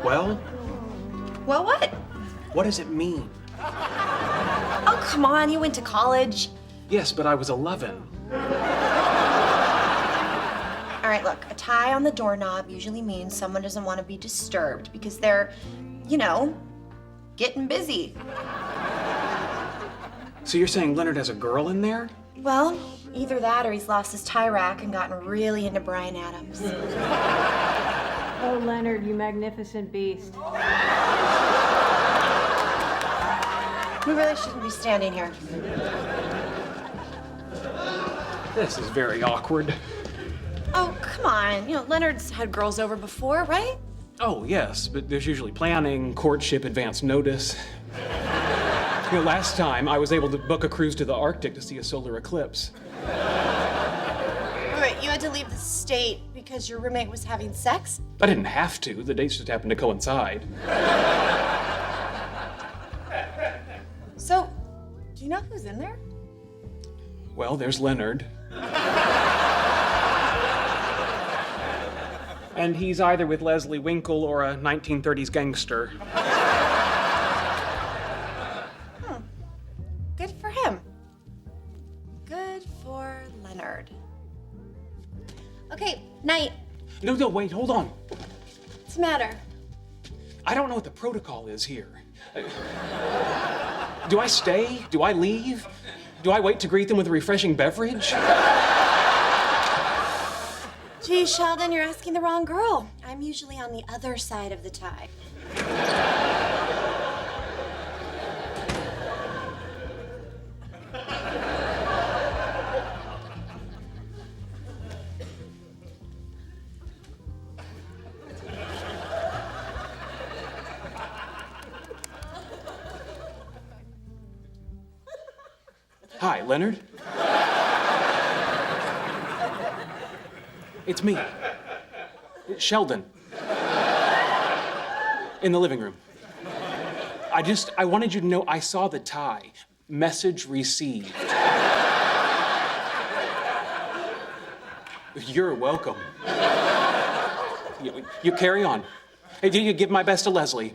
Well, Well, what? what does it mean? Oh, come on, you went to college. Yes, but I was 11. All right, look, a tie on the doorknob usually means someone doesn't want to be disturbed because they're, getting busy. So you're saying Leonard has a girl in there? Well, either that or he's lost his tie rack and gotten really into Bryan Adams. Oh, Leonard, you magnificent beast. We really shouldn't be standing here. This is very awkward. Oh, come on. Leonard's had girls over before, right? Oh, yes, but there's usually planning, courtship, advance notice. Last time I was able to book a cruise to the Arctic to see a solar eclipse. Wait, you had to leave the state because your roommate was having sex? I didn't have to. The dates just happened to coincide. So, do you know who's in there? Well, there's Leonard. And he's either with Leslie Winkle or a 1930s gangster. Good for him. Good for Leonard. Okay, night. No, wait, hold on. What's the matter? I don't know what the protocol is here. Do I stay? Do I leave? Do I wait to greet them with a refreshing beverage? Gee, Sheldon, you're asking the wrong girl. I'm usually on the other side of the tie. Hi, Leonard. It's me, Sheldon, in the living room. I wanted you to know I saw the tie. Message received. You're welcome. You carry on. Hey, you give my best to Leslie.